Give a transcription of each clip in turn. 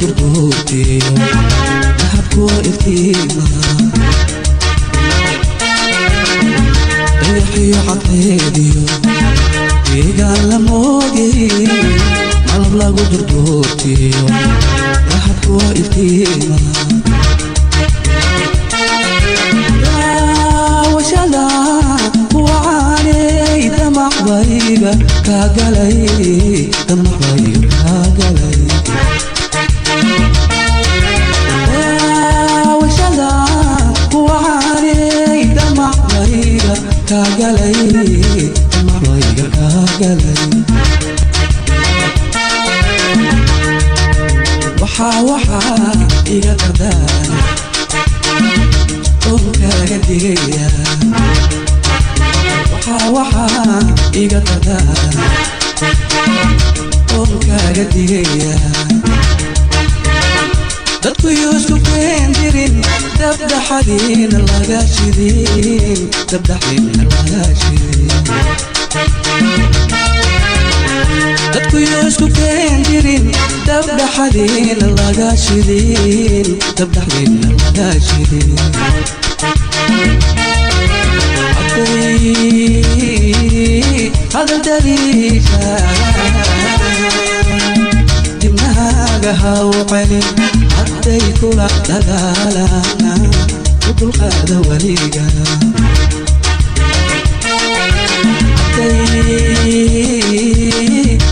دردوتي ذهبكو إفتيما ريحي عطيديو إيقان لموقي ملب لغو دردوتي ذهبكو إفتيما وشلا وعاني دمع ضيقة كاقلي دمع ضيقة كاقلي وشلا وعاني دمع ضيقة كاقلي دمع ضيقة كاقلي وحا إيقا قدان كاga digaya waxa iga qadaan oo kaaga digaya dadku isku keendirin dabdaxadiina laga shidin dabdaxadiina laga shidin dadku isku keendirin dabdaxadiina laga shidin dabdaxadiina laga shidin هذا الدليل دماغها وقلي حتى يكون دلالانا وكل هذا وليقا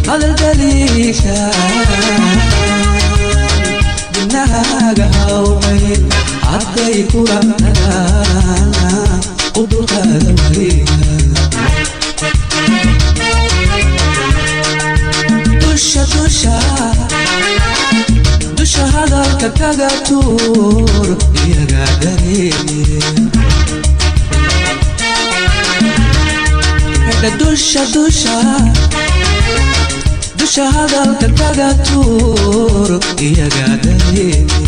هذا الدليل دماغها وقلي حتى يكون دلالانا وكل هذا وليقا dusha hadalka kaga tuur iyaga dareemi dusha hadalka kaga tuur iyaga dareemi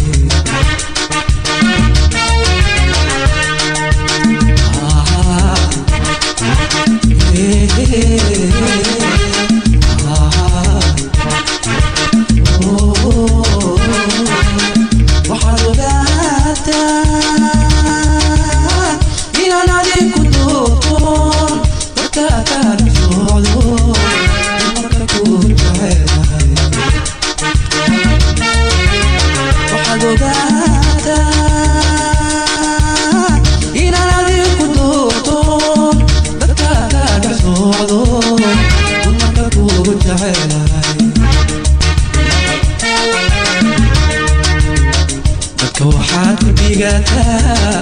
waxaad ku dhigataa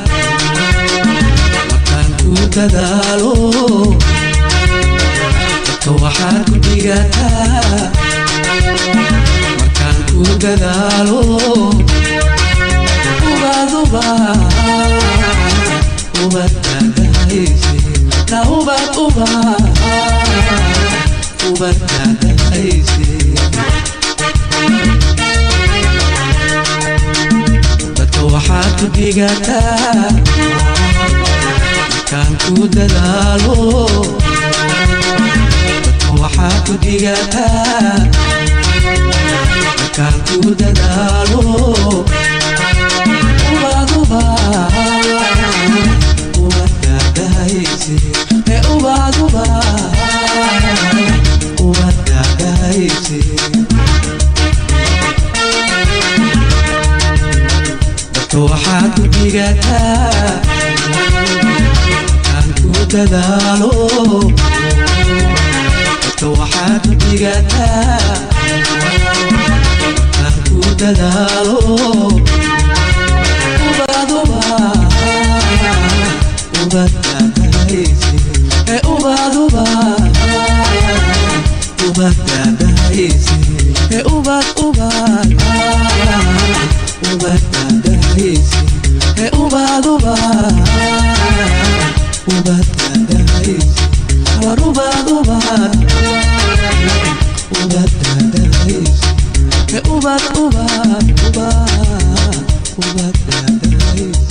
markaan ku dadaalo dadka waxaad ku dhigataa markaan ku dadaalo ubad daadahayse na ubad daadahayse waxaad ku dhigataa markaan ku dadaalo dadka waxaad ku dhigataa markaan ku dadaalo ubad daadahayse ubad daadahayse waxaad ku dhigataa markaan ku dadaalo dadka waxaad ku dhigataa markaan ku dadaalo ubad daadahayse ubad daadahayse ubad daadahayse ubad daadahayse ubad daadahayse ubad daadahayse